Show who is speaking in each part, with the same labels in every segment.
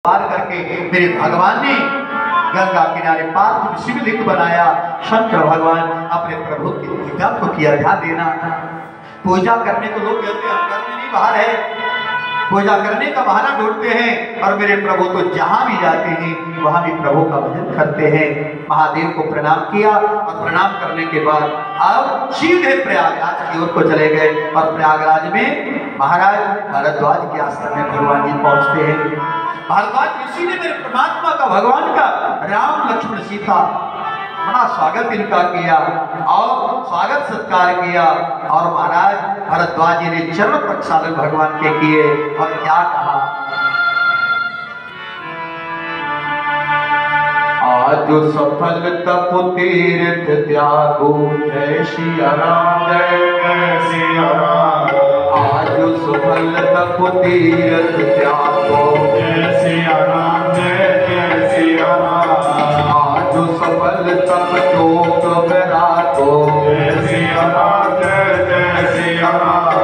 Speaker 1: पार करके मेरे भगवान ने गंगा किनारे पार्थिव शिवलिंग बनाया। शंकर भगवान अपने प्रभु की पूजा को किया। ध्यान देना, पूजा करने को लोग कहते हैं हम घर में नहीं बाहर है, पूजा करने का बहाना ढूंढते हैं। और मेरे प्रभु तो जहां भी जाते हैं वहां भी प्रभु का भजन करते हैं। महादेव को प्रणाम किया और प्रणाम करने के बाद अब सीधे प्रयागराज की ओर को चले गए। और प्रयागराज में महाराज भारद्वाज के आश्रम में भगवान जी पहुंचते हैं। भारद्वाज ऋषि ने मेरे परमात्मा का, भगवान का, राम लक्ष्मण सीता बड़ा स्वागत इनका किया और स्वागत सत्कार किया। और महाराज भारद्वाज जी ने चरण प्रक्षालन भगवान के किए और क्या कहा, आज सफल तप तीर्थ त्यागो, जय सिया राम, जय सिया राम। आज सफल तप तीर्थ त्यागो,
Speaker 2: जय सिया राम, जय सिया राम।
Speaker 1: आज सफल तप योग विराटो,
Speaker 2: जय सिया राम, जय सिया राम।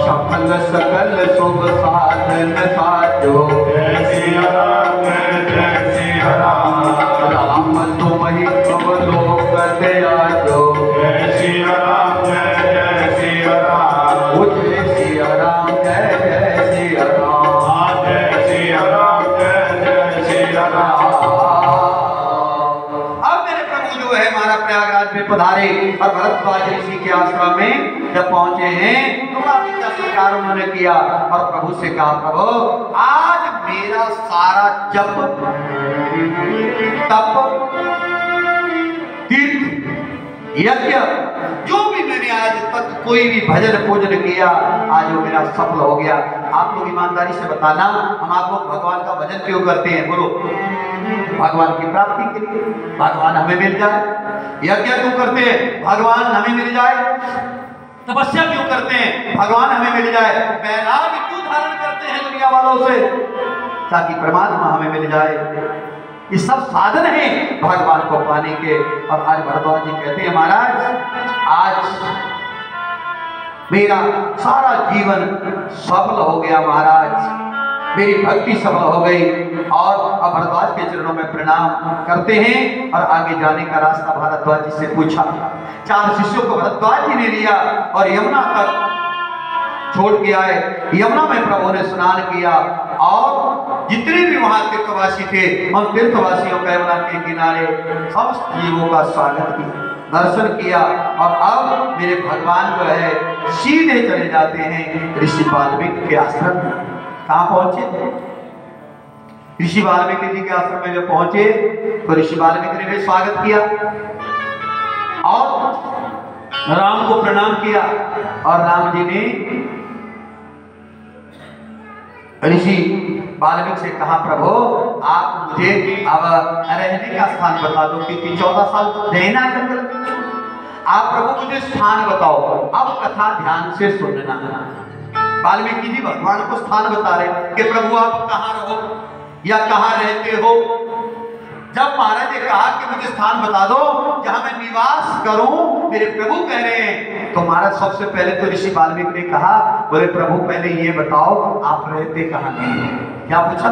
Speaker 1: सफल सकल शुभ साधन साजो,
Speaker 2: जय सिया राम, जय सिया राम।
Speaker 1: राम तुम्हि अवलोक दयाजो,
Speaker 2: जय सिया राम, जय सिया राम।
Speaker 1: जय सिया राम, जय सिया राम।
Speaker 2: जय सिया राम, जय सिया राम।
Speaker 1: अब मेरे प्रभु जो है हमारा प्रयागराज में पधारे और भरद्वाज ऋषि के आश्रम में जब पहुंचे हैं तो बड़ा मीठा सत्कार उन्होंने किया और प्रभु से कहा, प्रभु आज मेरा सारा जप तप तीर्थ यज्ञ जो भी मैंने आज तक कोई भी भजन पूजन किया आज वो मेरा सफल हो गया। आप लोग ईमानदारी से बताना, हम आप लोग भगवान का भजन क्यों करते हैं? बोलो, भगवान की प्राप्ति के लिए, भगवान हमें मिल जाए। यज्ञ क्यों करते हैं? भगवान हमें मिल जाए। तपस्या क्यों करते हैं? भगवान हमें मिल जाए। वैराग्य क्यों धारण करते हैं दुनिया वालों से? ताकि परमात्मा हमें मिल जाए। ये सब साधन है भगवान को पाने के। और आज भरद्वाज जी कहते हैं, महाराज आज मेरा सारा जीवन सफल हो गया, महाराज मेरी भक्ति सफल हो गई। और अब भरद्वाज के चरणों में प्रणाम करते हैं और आगे जाने का रास्ता भारद्वाज जी से पूछा। 4 शिष्यों को भरद्वाज जी ने लिया और यमुना तक छोड़ के आए। यमुना में प्रभु ने स्नान किया और जितने भी वहां तीर्थवासी थे उन तीर्थवासियों का यमुना के किनारे समस्त जीवों का स्वागत किया, दर्शन किया। और अब मेरे भगवान जो है सीधे चले जाते हैं ऋषि वाल्मीकि के आश्रम में। कहाँ पहुंचे थे? ऋषि वाल्मीकि जी के आश्रम में जब पहुंचे तो ऋषि वाल्मीकि ने भी स्वागत किया और राम को प्रणाम किया। और राम जी ने ऋषि वाल्मीकि से कहा, प्रभु आप मुझे अब रहने का स्थान बता दो, क्योंकि 14 साल रहना है जंगल में। आप प्रभु मुझे स्थान बताओ। अब कथा ध्यान से सुनना। वाल्मीकि जी भगवान को स्थान बता रहे कि प्रभु आप कहाँ रहो या कहाँ रहते हो। जब महाराज ने कहा कि मुझे स्थान बता दो जहां मैं निवास करूं, मेरे प्रभु कह रहे हैं, तो महाराज सबसे पहले तो ऋषि वाल्मीकि ने कहा, बोले प्रभु पहले ये बताओ आप रहते कहां नहीं? क्या पूछा?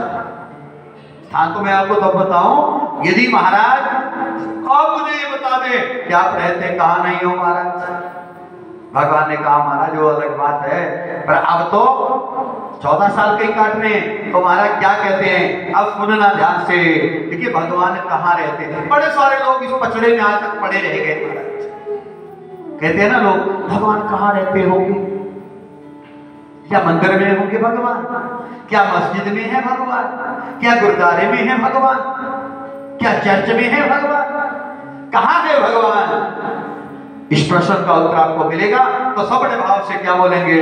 Speaker 1: स्थान तो मैं आपको तब बताऊं यदि महाराज अब मुझे ये बता दे कि आप रहते कहां नहीं हो। महाराज भगवान ने कहा, महाराज वो अलग बात है, पर अब तो 14 साल के ही काटने। तो महाराज क्या कहते हैं, अब सुनना ध्यान से। देखिए भगवान कहाँ रहते थे। बड़े सारे लोग इस पचड़े में आज तक पड़े रह गए। महाराज कहते हैं ना लोग, भगवान कहाँ रहते होंगे? क्या मंदिर में होंगे भगवान? क्या मस्जिद में है भगवान? क्या गुरुद्वारे में है भगवान? क्या चर्च में है भगवान? कहाँ है भगवान? इस प्रश्न का उत्तर आपको मिलेगा तो सब बड़े भाव से क्या बोलेंगे,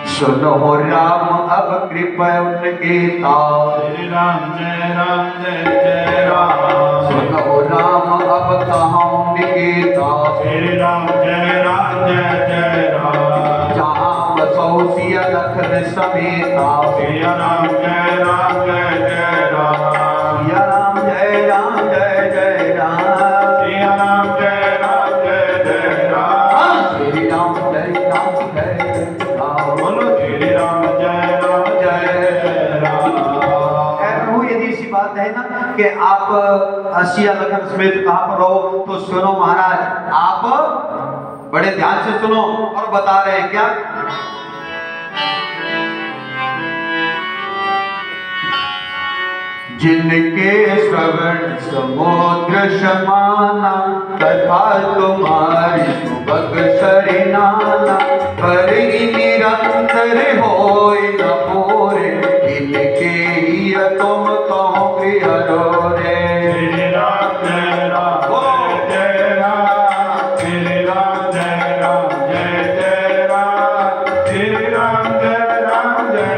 Speaker 1: सुनो राम अब कृपा उनके तार।
Speaker 2: श्री राम जय राम।
Speaker 1: सुनो राम अब कहाँ उनके तार।
Speaker 2: श्री राम जय राम।
Speaker 1: जहाँ बसो सिया लखन समेता।
Speaker 2: सिया राम जय राम।
Speaker 1: सिया राम जय राम, जय जय राम।
Speaker 2: सिया राम जय राम, जय राम।
Speaker 1: श्री राम जय राम, जय जय राम।
Speaker 2: बोलो श्री राम जय राम, जय राम।
Speaker 1: बात है ना कि आप सिया लखन समेत कहाँ पर रहो, तो सुनो महाराज, आप बड़े ध्यान से सुनो। और बता रहे हैं क्या, जिनके श्रवण समुद्र समाना, कथा तुम्हारी सुबक सरिनाना, पर निरंतर होए न पूरे, इनके ही तुम कहो हरो रे।
Speaker 2: श्री राम जय राम जय राम, श्री राम जय राम जय राम, श्री राम जय राम जय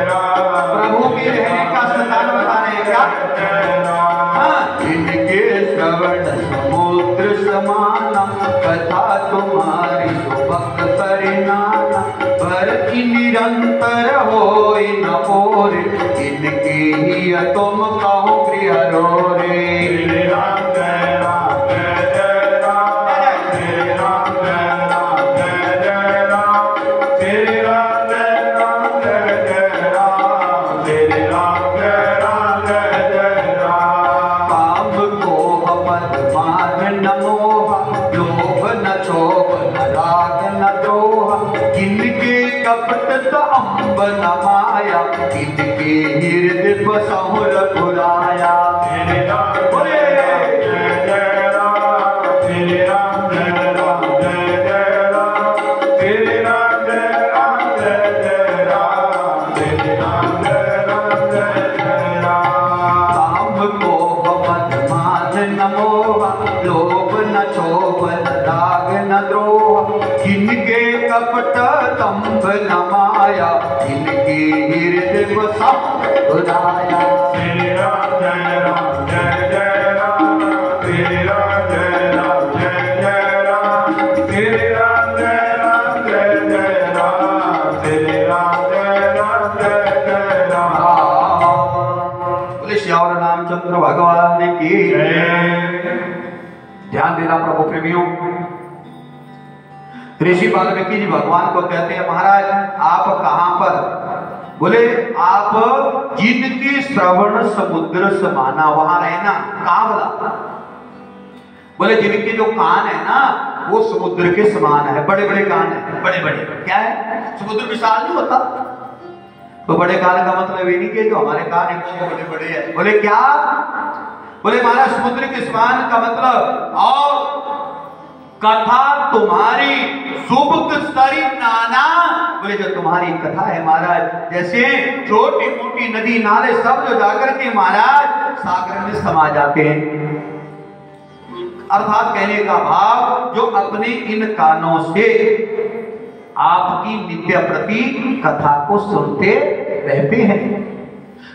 Speaker 2: राम।
Speaker 1: प्रभु के रहने का स्थान बता रहे हैं क्या, इनके श्रवण समुद्र समाना, कथा तुम्हारी सुबक परिनाना, पर निरंतर होए न पूरे, इनके ही तुम कहो गृह रो रे।
Speaker 2: श्री राम जय राम जय राम, श्री राम जय राम जय राम, श्री राम जय राम जय राम, श्री राम जय राम जय राम।
Speaker 1: काम को मत मान न मोहा, लोभ न क्षोभ न राग न द्रोह, इनके कपट तो अम्ब न माया, इनके हृदय बसहु रघुराया।
Speaker 2: श्री राम जय राम, श्री राम जय राम जय राम, श्री राम जय राम जय राम, श्री राम जय राम जय राम।
Speaker 1: काम को मत मान न मोहा, लोभ न क्षोभ न राग न द्रोह, इनके कपट तंभ न माया, इनके हृदय बसहु रघुराया।
Speaker 2: श्री राम जय राम जय राम, श्री राम जय राम जय राम, श्री राम जय राम जय राम, श्री राम जय राम जय राम।
Speaker 1: बोले श्यावर रामचंद्र भगवान की ध्यान देना प्रभु प्रेमियों। ऋषि वाल्मीकि जी भगवान को कहते हैं, महाराज आप कहां पर? बोले आप जिनकी श्रवण समुद्र समाना, वहां रहना। कहां बोला? बोले जिनके जो कान है ना वो समुद्र के समान है, बड़े बड़े कान है, बड़े बड़े। क्या है? समुद्र विशाल नहीं होता, तो बड़े कान का मतलब ये नहीं कि जो हमारे कान है बड़े बड़े है। बोले क्या? बोले महाराज समुद्र के समान का मतलब, और कथा तुम्हारी सुबक सरी नाना। बोले जो तुम्हारी कथा है महाराज, जैसे छोटी मोटी नदी नाले सब जो जाकर के महाराज सागर में समा जाते हैं। अर्थात कहने का भाव, जो अपने इन कानों से आपकी नित्य प्रति कथा को सुनते रहते हैं,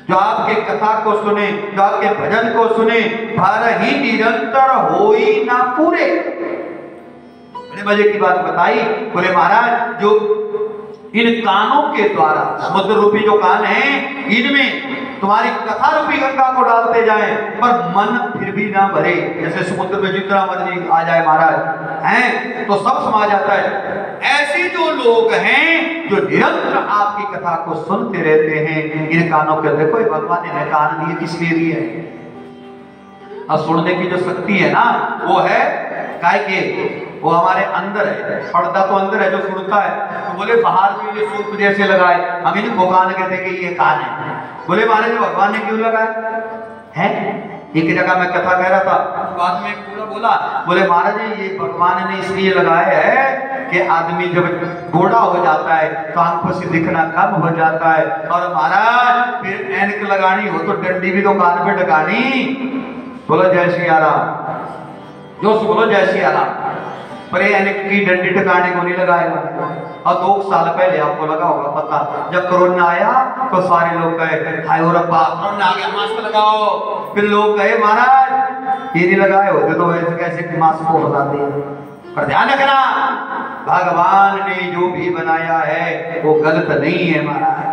Speaker 1: जो आपके कथा को सुने, जो आपके भजन को सुने, भर ही निरंतर होई ना पूरे। बड़े मजे की बात बताई। बोले महाराज जो इन कानों के द्वारा, समुद्र रूपी जो कान हैं, इनमें तुम्हारी कथा रूपी गंगा को डालते जाएं, पर मन फिर भी ना भरे। जैसे समुद्र में जितना मर्जी आ जाए महाराज हैं तो सब समा जाता है। ऐसे जो लोग हैं जो निरंतर आपकी कथा को सुनते रहते हैं, इन कानों के, देखो भगवान ने कान दिए किस लिए दिए? और सुनने की जो शक्ति है ना वो है काय के, वो हमारे अंदर है। पर्दा तो अंदर है जो सुनता है। तो बोले बाहर भी ये सूप जैसे लगाए, हम इनको कान कहते हैं कि ये कान है। बोले महाराज भगवान ने क्यों लगाया है? एक जगह मैं कथा कह रहा था, बाद में पूरा बोला, बोले महाराज ये भगवान ने इसलिए लगाया है कि आदमी जब बूढ़ा हो जाता है तो आंखों से दिखना कम हो जाता है, और महाराज फिर ऐनक लगानी हो तो डंडी भी तो कान पे टकानी। बोलो जय श्री राम, जो बोलो जय श्री राम। पर ऐनक की डंडी टकाने को नहीं लगाएगा। और 2 साल पहले आपको लगा होगा पता, जब कोरोना आया तो सारे लोग कहे हाय हो रब्बा कोरोना आ गया, मास्क लगाओ। फिर लोग कहे महाराज ये नहीं लगाए होते तो ऐसे कैसे मास्क को बताते हैं। पर ध्यान रखना, भगवान ने जो भी बनाया है वो गलत नहीं है महाराज।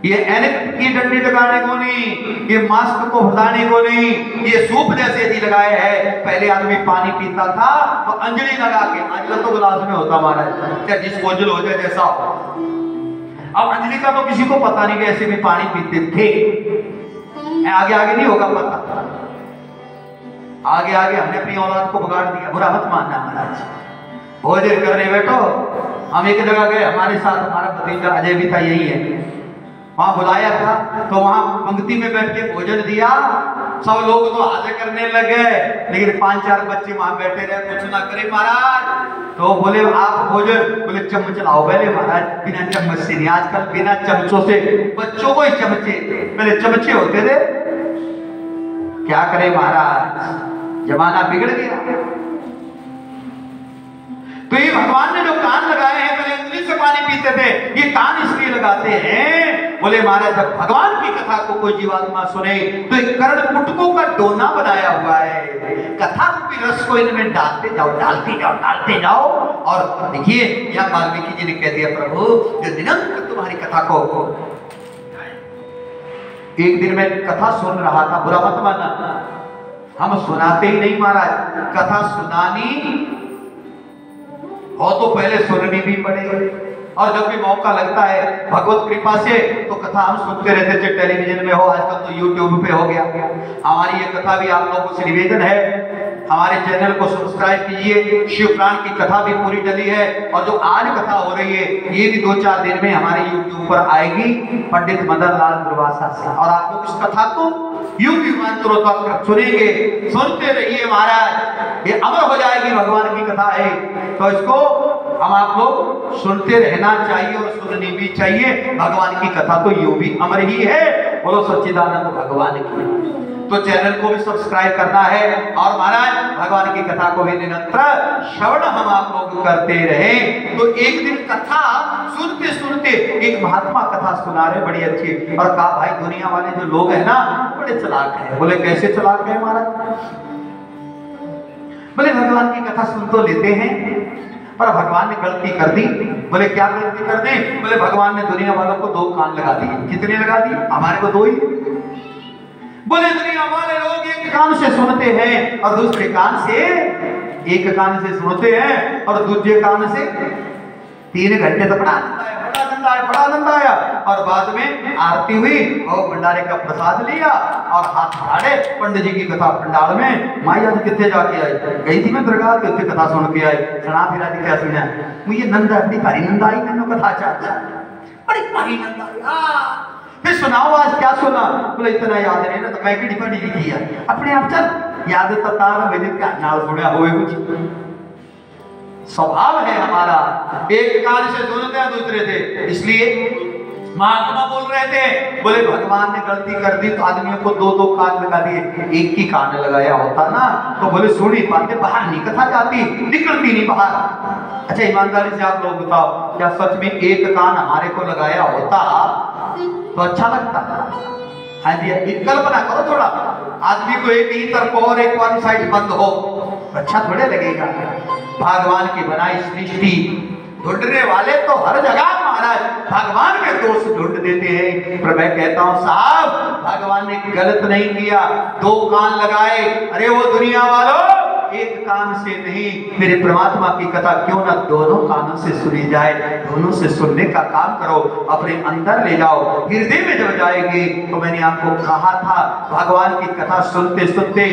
Speaker 1: ये ऐनक की डंडी लगाने को नहीं, ये मास्क को फंसाने को नहीं, ये सूप जैसे यदि लगाए है। पहले आदमी पानी पीता था तो अंजलि लगा के, आजकल तो गिलास में होता महाराज, क्या जिसको अंजल हो जाए जैसा हो। अब अंजलि का तो किसी को पता नहीं कि ऐसे भी पानी पीते थे। आगे आगे नहीं होगा पता, आगे आगे हमने अपनी औलाद को बिगाड़ दिया, बुरा मत मानना महाराज। भोजन करने बैठो, हम एक जगह गए, हमारे साथ हमारा भतीजा अजय भी था, यही है, वहां बुलाया था, तो वहां पंक्ति में बैठ के भोजन दिया, सब लोग तो हाजिर करने लगे, लेकिन 5-4 बच्चे वहां बैठे रहे, कुछ ना करे महाराज। तो बोले आप भोजन, बोले चम्मच लाओ पहले महाराज, बिना चम्मच से नहीं, आजकल बिना चमचों से बच्चों को ही चमचे, पहले चमचे होते थे। क्या करे महाराज, जमाना बिगड़ गया। तो ये भगवान ने जो कान लगाए हैं, पहले अंगुली से पानी पीते थे, ये कान इसलिए लगाते हैं, बोले महाराज जब भगवान की कथा को कोई जीवात्मा सुने तो एक कर्ण पुटकों का डोना बनाया हुआ है, कथा रूपी रस को इनमें डालते जाओ, डालते जाओ, डालते जाओ। और देखिए यह वाल्मीकि जी ने कह दिया, प्रभु जो निरंतर तुम्हारी कथा को, एक दिन मैं कथा सुन रहा था, बुरा मत मानना, हम सुनाते ही नहीं महाराज, कथा सुनानी हो तो पहले सुननी भी पड़ेगी, और जब भी मौका लगता है भगवत कृपा से तो कथा हम सुनते रहते थे, टेलीविजन में हो, आजकल तो यूट्यूब पे हो गया। हमारी ये कथा भी आप लोगों से निवेदन है, हमारे चैनल को सब्सक्राइब कीजिए, शिवपुराण की कथा भी पूरी डली है, और जो आज कथा हो रही है ये भी 2-4 दिन में हमारे यूट्यूब पर आएगी पंडित मदन लाल दुर्वासा से, और आप लोग इस कथा को यूं भी मंत्रों तक सुनेंगे, सुनते रहिए महाराज, ये अमर हो जाएगी, भगवान की कथा है, तो इसको हम आप लोग सुनते रहना चाहिए और सुननी भी चाहिए। भगवान की कथा तो यूं भी अमर ही है, बोलो सच्चिदानंद भगवान की। तो चैनल को भी सब्सक्राइब करना है, और महाराज भगवान की कथा को भी निरंतर श्रवण हम आप लोग करते रहे। तो एक दिन कथा सुनते सुनते एक महात्मा कथा सुना रहे, बड़ी अच्छी, और कहा भाई दुनिया वाले जो लोग हैं ना बड़े चालाक हैं। बोले कैसे चालाक है महाराज? बोले भगवान की कथा सुन तो लेते हैं पर भगवान ने गलती कर दी। बोले क्या गलती कर दी? बोले भगवान ने दुनिया वालों को 2 कान लगा दिए। कितने लगा दिए? हमारे को 2 ही। बोले दुनिया वाले लोग एक कान से सुनते हैं और दूसरे कान से, एक कान से सुनते हैं और दूसरे कान से 3 घंटे तो बड़ा आनंद आया, और बाद में आरती हुई और भंडारे का प्रसाद लिया और हाथ फाड़े, पंडित जी की कथा पंडाल में, माई आज कितने जाके आई? गई थी मैं दरगाह के, उत्ते कथा सुन के आई, सुना फिर आज क्या सुना? मुझे नंद अपनी भारी नंद आई, मैंने कथा चाचा बड़ी भारी नंद आई। फिर सुनाओ आज क्या सुना? बोले इतना याद नहीं ना, तो मैं भी पढ़ी लिखी है अपने आप, चल याद तो तार मैंने क्या नाल सुना होए, कुछ स्वभाव है हमारा, एक कान से सुनते हैं दूसरे से। इसलिए महात्मा बोल रहे थे, बोले भगवान ने गलती कर दी तो आदमियों को 2-2 कान लगा दिए, एक ही कान लगाया होता ना तो बोले सुन ही पाते, बाहर नहीं कथा जाती, निकलती नहीं बाहर। अच्छा ईमानदारी से आप लोग बताओ, क्या सच में एक कान हमारे को लगाया होता तो अच्छा लगता? हाँ जी, कल्पना करो थोड़ा, आदमी को एक ही तरफ और एक वाली साइड बंद हो, अच्छा थोड़े लगेगा। भगवान की बनाई सृष्टि ढूंढने वाले तो हर जगह महाराज भगवान के दोष ढूंढ देते हैं, पर मैं कहता हूं साहब भगवान ने गलत नहीं किया, 2 कान लगाए। अरे वो दुनिया वालों, एक कान से नहीं, मेरे परमात्मा की कथा क्यों ना दोनों कानों से सुनी जाए, दोनों से सुनने का काम करो, अपने अंदर ले जाओ, हृदय में जब जाएगी। तो मैंने आपको कहा था भगवान की कथा सुनते सुनते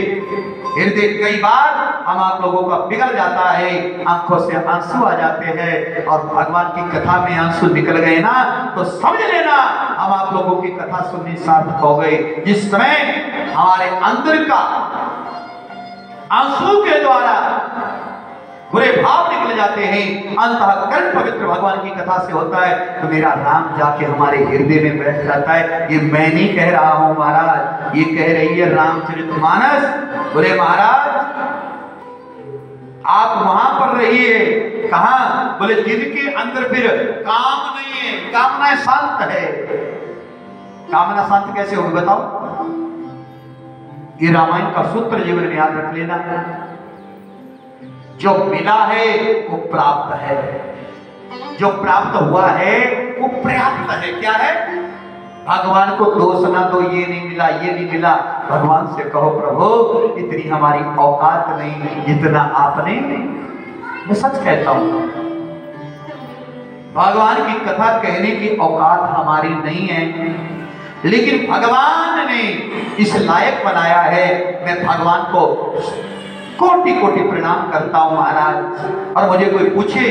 Speaker 1: हृदय कई बार हम आप लोगों का पिघल जाता है, आंखों से आंसू आ जाते हैं, और भगवान की कथा में आंसू निकल गए ना तो समझ लेना हम आप लोगों की कथा सुननी सार्थक हो गई। जिस समय हमारे अंदर का आंसू के द्वारा बुरे भाव निकल जाते हैं, अंतःकरण पवित्र भगवान की कथा से होता है, तो मेरा राम जाके हमारे हृदय में बैठ जाता है। ये मैं नहीं कह रहा हूं महाराज, ये कह रही है रामचरितमानस। बोले महाराज आप वहां पर रहिए, कहां? बोले जिनके अंदर फिर काम नहीं है, कामना शांत है। कामना शांत कैसे होगी बताओ? ये रामायण का सूत्र जीवन में याद रख लेना, जो मिला है वो प्राप्त है, जो प्राप्त हुआ है वो पर्याप्त है। क्या है? भगवान को दोष ना दो, ये नहीं मिला, ये नहीं मिला। भगवान से कहो प्रभु इतनी हमारी औकात नहीं जितना आपने, मैं सच कहता हूं भगवान की कथा कहने की औकात हमारी नहीं है, लेकिन भगवान ने इस लायक बनाया है। मैं भगवान को कोटि कोटि प्रणाम करता हूँ महाराज। और मुझे कोई पूछे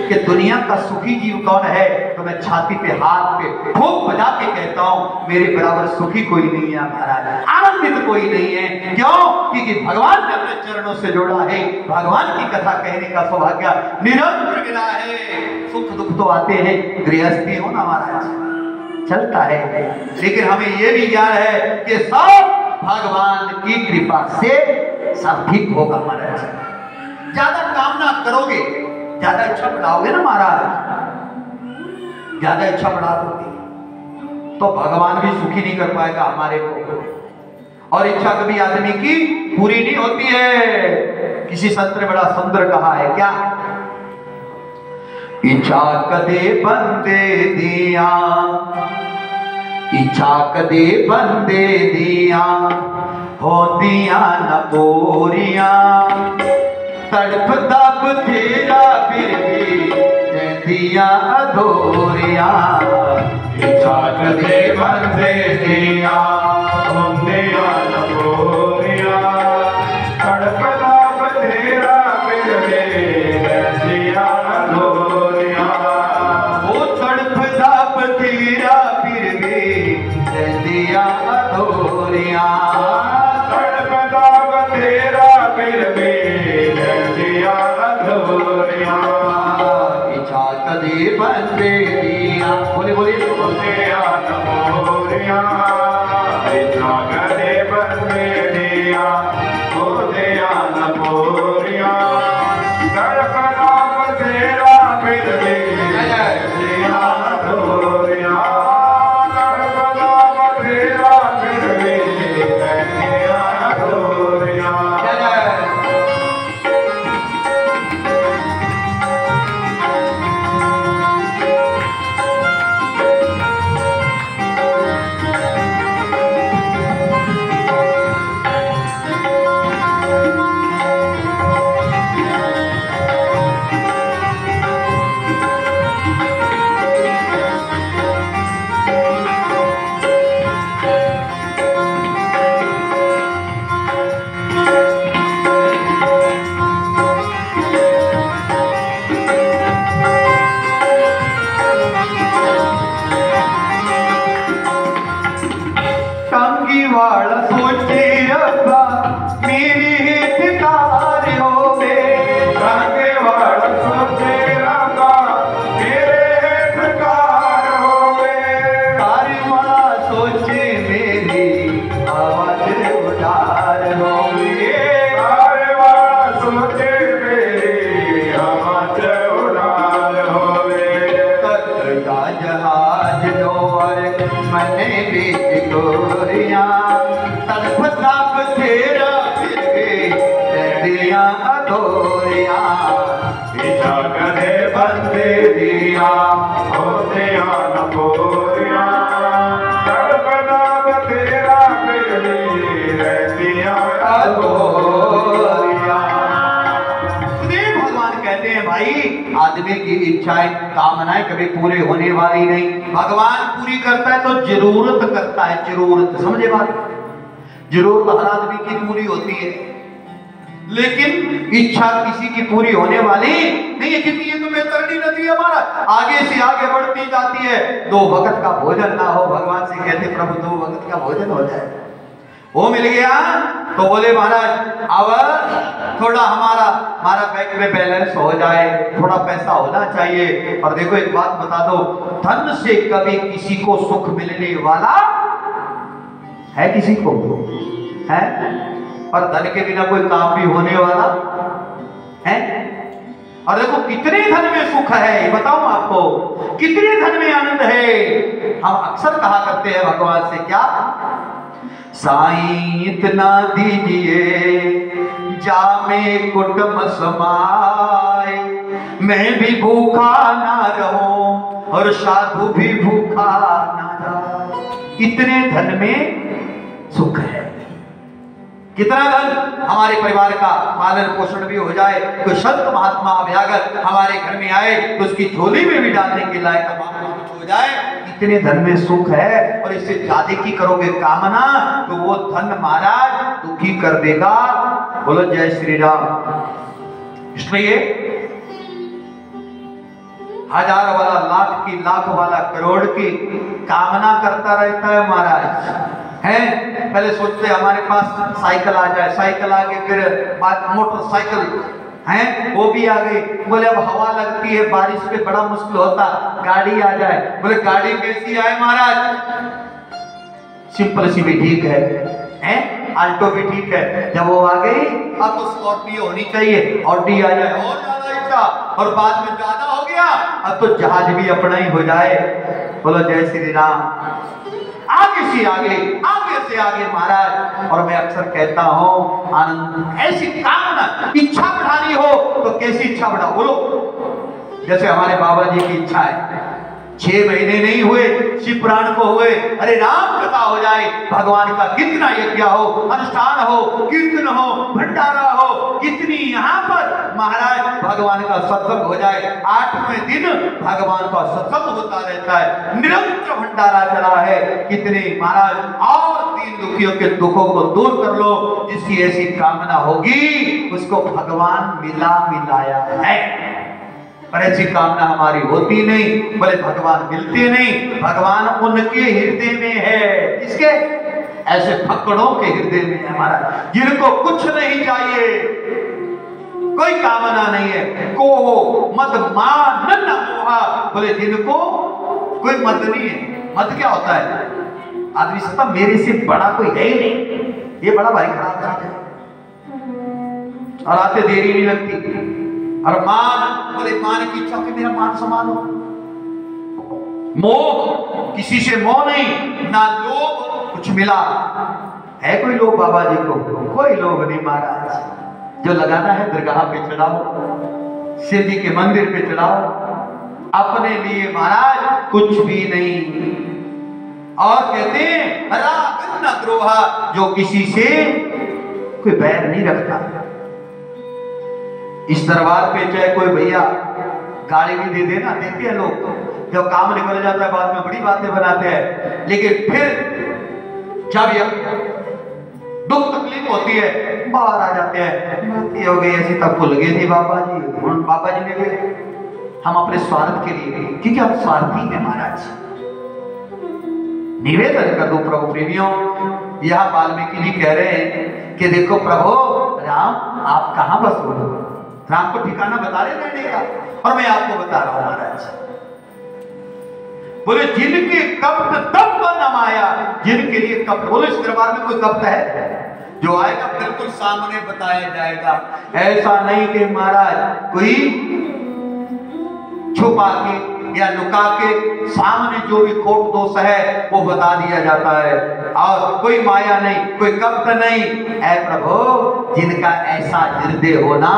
Speaker 1: कि दुनिया का सुखी जीव कौन है, तो मैं छाती पे हाथ पे फूंक बजा के कहता हूँ मेरे बराबर सुखी कोई नहीं है महाराज, आनंदित कोई नहीं है। क्यों? क्योंकि भगवान ने अपने चरणों से जोड़ा है। भगवान की कथा कहने का सौभाग्य निरंतर मिला है। सुख दुख तो आते हैं, गृहस्थी हो ना महाराज, चलता है, लेकिन हमें यह भी ज्ञान है कि सब भगवान की कृपा से सब ठीक होगा महाराज। ज्यादा कामना करोगे, ज्यादा इच्छा बढ़ाओगे ना महाराज, ज्यादा इच्छा बढ़ा दोगे तो भगवान भी सुखी नहीं कर पाएगा हमारे को। और इच्छा कभी आदमी की पूरी नहीं होती है। किसी संत ने बड़ा सुंदर कहा है, क्या? इच्छा कदे बंदे दिया, इच्छा कदे बंदे दिया, होंदिया न पूरिया, तड़प तप तेरा फिर भी दिया अधूरिया।
Speaker 2: इच्छा कदे बंदे दिया, होंदिया न पूरिया, तड़प तप तेरा फिर भी दिया अधूरिया।
Speaker 1: वो तड़प तप तेरा फिर भी दिया अधूरिया,
Speaker 2: तेरा फिर भी दिया अधूरिया।
Speaker 1: इच्छा कदे बंदे दिया, बोले बोले
Speaker 2: दिया अधूरिया, इच्छा कदे बंदे दिया, हो दिया अधूरिया, तड़प तप तेरा फिर भी दिया अधूरिया, तड़प तप तेरा फिर भी दिया अधूरिया।
Speaker 1: वाला सोचे रब्बा मेरे हितकार होवे,
Speaker 2: रंगे वाला सोचे रब्बा मेरे हितकार होवे,
Speaker 1: तारे वाला सोचे मेरी आवाज उदार होवे,
Speaker 2: तारे वाला सोचे मेरी आवाज उदार होवे।
Speaker 1: तत्का जहाज डोर मने बीच गोरिया, तड़प तप तेरा फिर भी दिया अधूरिया।
Speaker 2: इच्छा कदे बंदे दिया, हो दिया न पूरिया, तड़प तप तेरा फिर भी दिया अधूरिया।
Speaker 1: सुखदेव भगवान कहते हैं भाई आदमी की इच्छाएं कामनाएं कभी पूरे होने वाली नहीं। भगवान पूरी करता है तो जरूरत करता है, जरूरत, समझे बात? जरूरत हर आदमी की पूरी होती है, लेकिन इच्छा किसी की पूरी होने वाली नहीं है, क्योंकि ये तो बेतरनी नदी है हमारा, आगे से आगे बढ़ती जाती है। 2 वक्त का भोजन ना हो, भगवान से कहते प्रभु 2 वक्त का भोजन हो जाए, वो मिल गया तो बोले महाराज अब थोड़ा हमारा बैंक में बैलेंस हो जाए, थोड़ा पैसा होना चाहिए। और देखो एक बात बता दो, धन से कभी किसी को सुख मिलने वाला है? किसी को है? और धन के बिना कोई काम भी होने वाला है? और देखो कितने धन में सुख है, ये बताऊं आपको, कितने धन में आनंद है। हम अक्सर कहा करते हैं भगवान से, क्या साईं इतना दीजिए जामे कुटुंब समाए, मैं भी भूखा ना रहूं और साधु भी भूखा ना रहे। इतने धन में सुख है। कितना धन हमारे परिवार का पालन पोषण भी हो जाए, कोई संत महात्मा अभ्यागत हमारे घर में आए तो उसकी झोली में भी डालने के लायक हो जाए, इतने धन में सुख है और इससे ज्यादा की करोगे कामना तो वो धन महाराज दुखी कर देगा। बोलो जय श्री राम। इसलिए हजार वाला लाख की, लाख वाला करोड़ की कामना करता रहता है महाराज। है पहले सोचते हमारे पास साइकिल आ जाए, साइकिल आ गई, फिर बाद मोटरसाइकिल है वो भी आ गई। बोले अब हवा लगती है बारिश पे बड़ा मुश्किल होता, गाड़ी आ जाए। बोले गाड़ी कैसी आए महाराज, सिंपल सी भी ठीक है, आल्टो भी ठीक है। जब वो आ गई अब तो स्कॉर्पियो होनी चाहिए, ऑडी आ जाए और ज्यादा इच्छा, और बाद में ज्यादा हो गया अब तो जहाज भी अपना ही हो जाए। बोलो जय श्री राम। आगे से आगे, आगे से आगे महाराज। और मैं अक्सर कहता हूं आनंद ऐसी कामना, इच्छा बढ़ानी हो तो कैसी इच्छा बढ़ाओ बोलो। जैसे हमारे बाबा जी की इच्छा है, 6 महीने नहीं हुए शिव पुराण को हुए, अरे राम कथा हो जाए, भगवान का कितना यज्ञ हो, अनुष्ठान हो, कीर्तन हो, भंडारा हो, कितनी यहाँ पर महाराज भगवान का सत्संग हो जाए। 8वें दिन भगवान का सत्संग होता रहता है, निरंतर भंडारा चला है। कितने महाराज और 3 दुखियों के दुखों को दूर कर लो। जिसकी ऐसी कामना होगी उसको भगवान मिला मिलाया है। पर ऐसी कामना हमारी होती नहीं, बोले भगवान मिलते नहीं। भगवान उनके हृदय में है, किसके? ऐसे फकड़ों के हृदय में है हमारा, जिनको कुछ नहीं चाहिए, कोई कामना नहीं है। को मत मान न मोहा, बोले जिनको कोई मत नहीं है। मत क्या होता है? आदमी सोचता मेरे से बड़ा कोई है ही नहीं, ये बड़ा भारी खराब बात है। और आते देरी नहीं लगती। और मान, बोले मान की इच्छा कि मेरा मान सम्मान हो। मोह, किसी से मोह नहीं, ना लोभ। कुछ मिला है कोई लोभ बाबा जी को? कोई लोभ नहीं महाराज। जो लगाना है दरगाह पे चढ़ाओ, शिव जी के मंदिर पे चढ़ाओ, अपने लिए महाराज कुछ भी नहीं। और कहते हैं राग न द्रोहा, जो किसी से कोई बैर नहीं रखता। इस दरबार पे चाहे कोई भैया गाली भी दे देना, देते हैं लोग, जब काम निकल जाता है बाद में बड़ी बातें बनाते हैं। लेकिन फिर जब ये दुख तकलीफ होती है बाहर आ जाते हैं, ये हो गई ऐसी तब भूल गई थी बाबा जी, बाबा जी ने गए। हम अपने स्वार्थ के लिए, क्योंकि हम स्वार्थी हैं महाराज। निवेदन कर दो प्रभु प्रेमियों, यह वाल्मीकि जी कह रहे हैं कि देखो प्रभु राम आप कहां बस हो, राम को ठिकाना बता रहे रहने का, और मैं आपको बता रहा हूं महाराज। बोले जिनके कपट तब न माया, जिनके लिए कपट। बोले इस दरबार में कोई कपट है? जो आएगा बिल्कुल सामने बताया जाएगा। ऐसा नहीं कि महाराज कोई छुपा के या लुका के सामने जो भी खोट दोष है वो बता दिया जाता है। और कोई माया नहीं, कोई कपट नहीं। ऐ प्रभु जिनका ऐसा हृदय होना,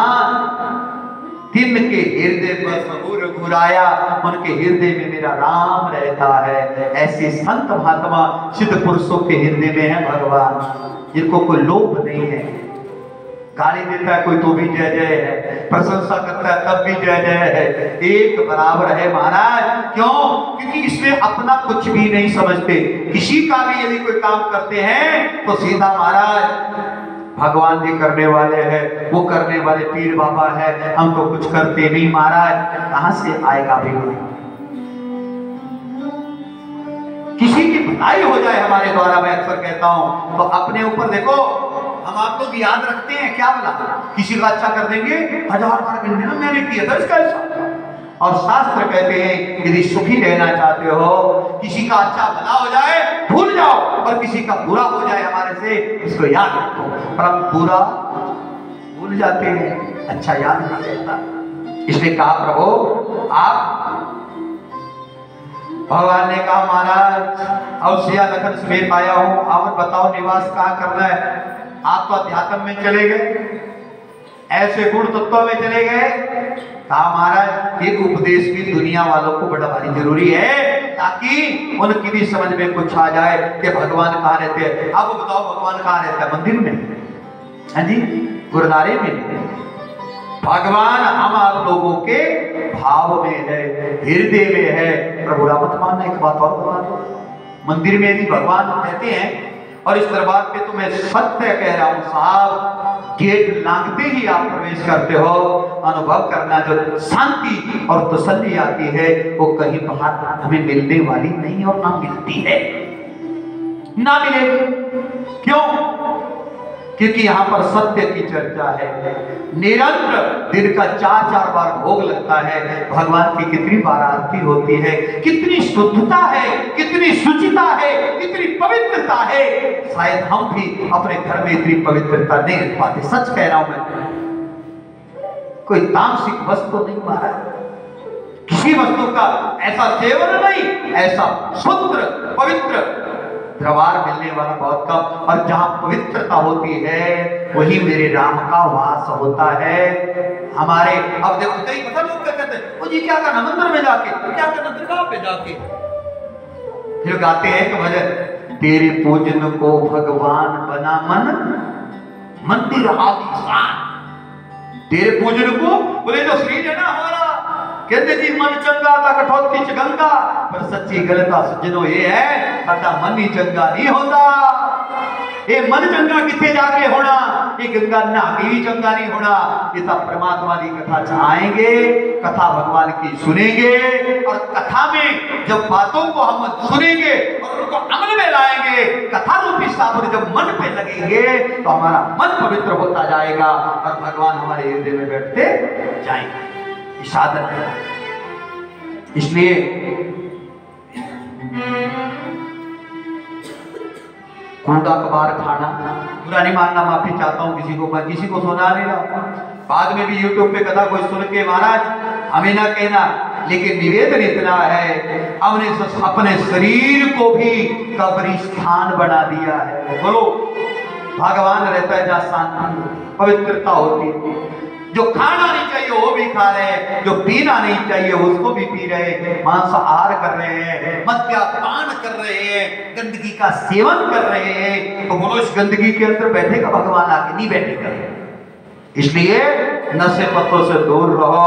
Speaker 1: तिनके हृदय पर सबूर घुराया, उनके हृदय में मेरा राम रहता है। ऐसे संत महात्मा सिद्ध पुरुषों के हृदय में है भगवान, जिनको कोई लोभ नहीं है। गाली देता है कोई तो भी जय जय है, प्रशंसा करता है तब भी जय जय है, एक बराबर है महाराज। क्यों? क्योंकि इसमें अपना कुछ भी नहीं समझते। किसी का भी यदि कोई काम करते हैं तो सीधा महाराज भगवान जी करने वाले हैं, वो करने वाले पीर बाबा है, हम तो कुछ करते नहीं महाराज। कहां से आएगा भी? किसी की भलाई हो जाए हमारे द्वारा, मैं अक्सर कहता हूं, तो अपने ऊपर देखो, हम आपको भी याद रखते हैं क्या बोला, किसी का अच्छा कर देंगे 1000 बार कहते ना मैंने किया था इसका ऐसा। और शास्त्र कहते हैं यदि सुखी रहना चाहते हो, किसी का अच्छा भला हो जाए भूल जाओ, और किसी का बुरा हो जाए हमारे से इसको याद रखो। पर हम बुरा भूल जाते हैं, अच्छा याद नहीं रहता। इसलिए कहा प्रभु आप, भगवान ने कहा महाराज अब सिया लखन समेत आया हूं, आप बताओ निवास कहाँ करना है। आप तो अध्यात्म में चले गए, ऐसे गुण तत्व में चले गए। कहा महाराज एक उपदेश भी दुनिया वालों को बड़ा भारी जरूरी है, ताकि उनकी भी समझ में कुछ आ जाए कि भगवान कहाँ रहते हैं। आप बताओ भगवान कहाँ रहता है? मंदिर में? हाँ जी, गुरुद्वारे में। भगवान हम आप लोगों के भाव में है, हृदय में है। प्रभु मत मानना। एक बात और बता दो, मंदिर में भी भगवान कहते हैं और इस दरबार पे तो मैं सत्य कह रहा हूं साहब, गेट लांघते ही आप प्रवेश करते हो, अनुभव करना जो शांति और तसल्ली आती है वो कहीं बाहर हमें मिलने वाली नहीं और ना मिलती है, ना मिलेगी। क्यों? क्योंकि यहाँ पर सत्य की चर्चा है। निरंतर दिन का 4-4 बार भोग लगता है। भगवान की कितनी बार आरती होती है, कितनी शुद्धता है, कितनी शुचिता है, कितनी पवित्रता है। शायद हम भी अपने घर में इतनी पवित्रता नहीं रख पाते। सच कह रहा हूं मैं, कोई तामसिक वस्तु नहीं मारा है, किसी वस्तु का ऐसा सेवन नहीं, ऐसा शुद्ध पवित्र दरबार मिलने वाला बहुत कम। और जहां पवित्रता होती है वही मेरे राम का वास होता है। हमारे अब देखो कई पता लोग क्या कहते हैं, वो जी क्या करना मंदिर में जाके, क्या करना दरगाह पे जाके। फिर गाते हैं कि भजन, तेरे पूजन को भगवान बना मन, मंदिर आलीशान। तेरे पूजन को, बोले जो शरीर है ना हमारा, कहते जी मन चंगा था कठौती च गंगा, पर सच्ची गलता सज्जनों ये है कदा मन ही चंगा नहीं होता। ये मन चंगा किथे जाके होना, ये गंगा नहाके भी चंगा नहीं होना। ये सब परमात्मा की कथा चाहेंगे, कथा भगवान की सुनेंगे, और कथा में जब बातों को हम सुनेंगे और उनको अमल में लाएंगे, कथा रूपी साबुन जब मन पे लगेंगे तो हमारा मन पवित्र होता जाएगा और भगवान हमारे हृदय में बैठते जाएंगे। साधन है। इसलिए कूड़ा कबार खाना बुरा नहीं मानना, माफी चाहता हूं किसी को, मैं किसी को सुना नहीं रहा। बाद में भी यूट्यूब पे कथा कोई सुन के महाराज हमें ना कहना, लेकिन निवेदन इतना है, हमने अपने शरीर को भी कब्रिस्तान बना दिया है। बोलो, भगवान रहता है जहां शांति पवित्रता होती है। जो खाना नहीं चाहिए वो भी खा रहे हैं, जो पीना नहीं चाहिए उसको भी पी रहे हैं, मांसाहार कर रहे हैं, मद्यपान कर रहे हैं, गंदगी का सेवन कर रहे हैं। तो बोलो इस गंदगी के अंदर बैठेगा भगवान आके? नहीं बैठेगा। इसलिए नशे पत्तों से दूर रहो,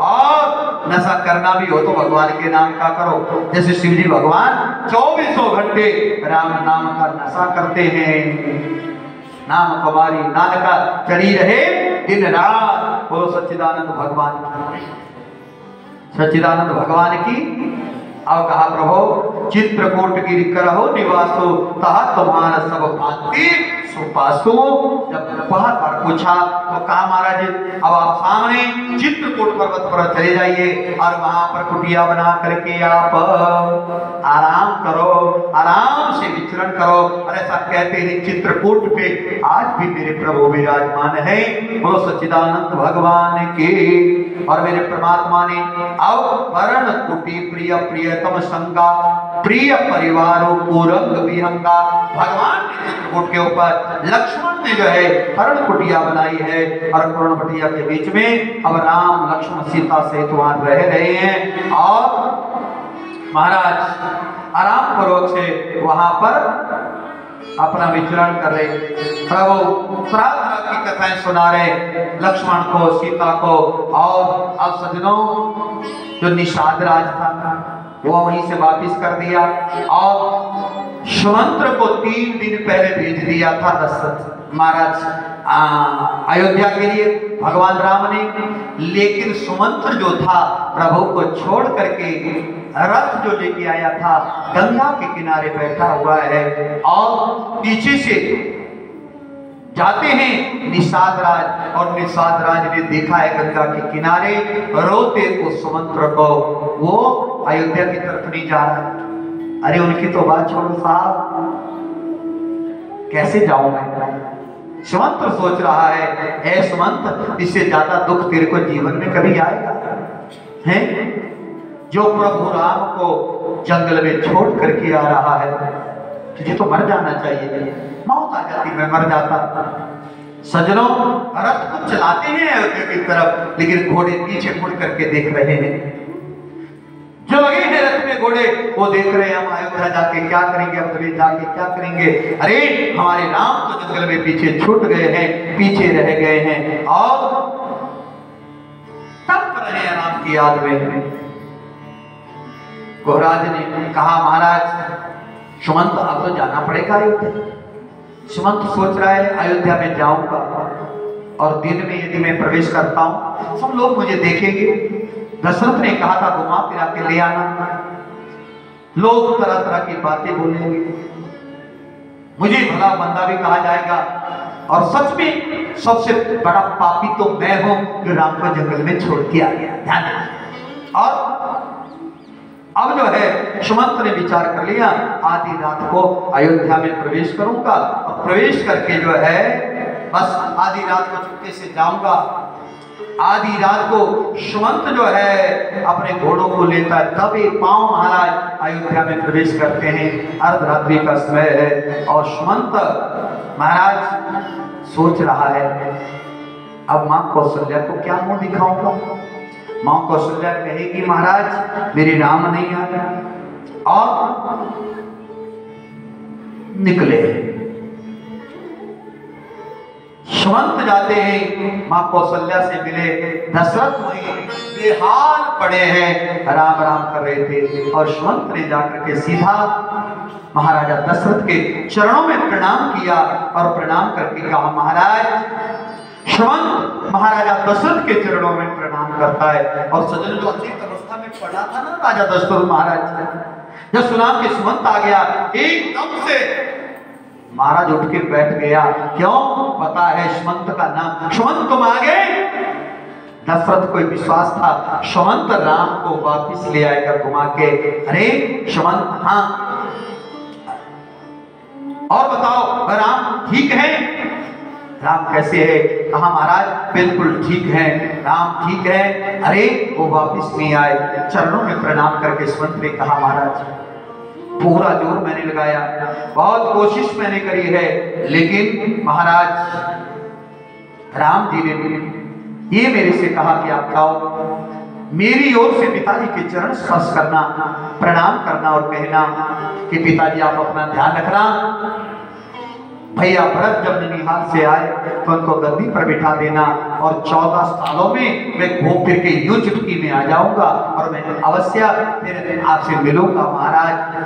Speaker 1: और नशा करना भी हो तो भगवान के नाम का करो। जैसे शिव जी भगवान 24 घंटे राम नाम का नशा करते हैं, नाम कुमारी नानका चली रहे दिन रात। बोलो सच्चिदानंद भगवान की, सच्चिदानंद भगवान की। अब कहा प्रभु चित्रकूट गिरि करहो निवासो, कहा तुम्हारा सब भांति सुपासो। जब बहुत बार पूछा तो कहा महाराज अब आप सामने चित्रकूट पर्वत पर चले जाइए और वहां पर कुटिया बना करके आप आराम करो, आराम से विचरण करो। और ऐसा कहते हैं चित्रकूट पे आज भी मेरे प्रभु विराजमान है। बोलो सच्चिदानंद भगवान के। और मेरे परमात्मा ने अब वरण कुटी प्रिय प्रियतम संगा, प्रिय परिवारों को रंग विहंगा। भगवान ने चित्रकूट के ऊपर लक्ष्मण ने जो है हरण कुटिया बनाई है, और कर्ण कुटिया के बीच में अब राम लक्ष्मण सीता सहित वहां रह रहे हैं। और महाराज आराम पूर्वक से वहां पर अपना विचरण कर रहे। प्रभु प्रार्थना की कथाएं सुना रहे लक्ष्मण को, सीता को। और अब सज्जनों जो निषाद राज था वो वहीं से वापिस कर दिया, और सुमंत्र को 3 दिन पहले भेज दिया था दशरथ महाराज अयोध्या के लिए भगवान राम ने। लेकिन सुमंत्र जो था प्रभु को छोड़ करके रथ जो लेके आया था गंगा के किनारे बैठा हुआ है, और पीछे से जाते हैं निषाद राज, और निषाद राज ने देखा है गंगा के किनारे रोते उस सुमंत्र को। वो अयोध्या की तरफ नहीं जा रहा। अरे उनकी तो बात छोड़ो साहब, कैसे जाऊं मैं? सुमंत्र सोच रहा है, ऐ सुमंत्र इससे ज्यादा दुख तेरे को जीवन में कभी आएगा है? जो प्रभु राम को जंगल में छोड़ करके आ रहा है, तुझे तो मर जाना चाहिए। मौत आ जाती, मैं मर जाता। सज्जनों रथ को चलाते हैं अयोध्या की तरफ, लेकिन घोड़े पीछे मुड़ करके देख रहे हैं। जो लगे हैं रथ में घोड़े वो देख रहे हैं हम अयोध्या जाके क्या करेंगे, अब तभी जाके क्या करेंगे। अरे हमारे राम तो जंगल में पीछे छूट गए हैं, पीछे रह गए हैं। और तब रहे हैं राम की याद में। गुहराज ने कहा महाराज सुमंत अब तो जाना पड़ेगा अयोध्या। सुमंत सोच रहा है अयोध्या में जाऊंगा और दिन में यदि मैं प्रवेश करता हूं सब लोग मुझे देखेंगे। दशरथ ने कहा था घुमा फिरा के ले आना, लोग तरह तरह की बातें बोलेंगे, मुझे भला बंदा भी कहा जाएगा और सच में सबसे बड़ा पापी तो मैं हूं जो राम को जंगल में छोड़ के आ गया। ध्यान देना। और अब जो है सुमंत ने विचार कर लिया आधी रात को अयोध्या में प्रवेश करूंगा और प्रवेश करके जो है बस आधी रात को चुपके से जाऊंगा। आधी रात को सुमंत जो है अपने घोड़ों को लेता है, तब ये पांव महाराज अयोध्या में प्रवेश करते हैं। अर्धरात्रि का समय है और सुमंत महाराज सोच रहा है अब मां कौशल्या को क्या मुंह दिखाऊंगा। मां कौशल्या कहेगी महाराज मेरे राम नहीं आया, और निकले। सुमंत जाते हैं मां कौशल्या से मिले। दशरथ वहीं बेहाल पड़े हैं, राम राम कर रहे थे और सुमंत ने जाकर के सीधा महाराजा दशरथ के चरणों में प्रणाम किया और प्रणाम करके कहा महाराज। सुमंत महाराजा दशरथ के चरणों में प्रणाम करता है और सजन जो अचेत अवस्था में पड़ा था ना राजा दशरथ महाराज, जब सुना कि सुमंत आ गया एकदम से महाराज उठ के बैठ गया। क्यों? पता है सुमंत का नाम, सुमंत तुम आ गए। दशरथ को विश्वास था सुमंत राम को वापिस ले आएगा घुमा के। अरे सुमंत हाँ, और बताओ राम ठीक है? राम कैसे है? कहा महाराज बिल्कुल ठीक है, राम ठीक है। अरे वो वापिस नहीं आए। चरणों में प्रणाम करके सुमंत ने कहा महाराज पूरा जोर मैंने लगाया, बहुत कोशिश मैंने करी है, लेकिन महाराज राम जी ने ये मेरे से कहा कि आप जाओ मेरी ओर से पिताजी के चरण स्पर्श करना, प्रणाम करना और कहना कि पिताजी आप अपना ध्यान रखना। भैया भरत जब ननिहाल से आए तो उनको गद्दी पर बिठा देना और 14 सालों में मैं घूम फिर के यूं चुटकी में आ जाऊंगा और मैं अवश्य फिर आपसे मिलूंगा महाराज।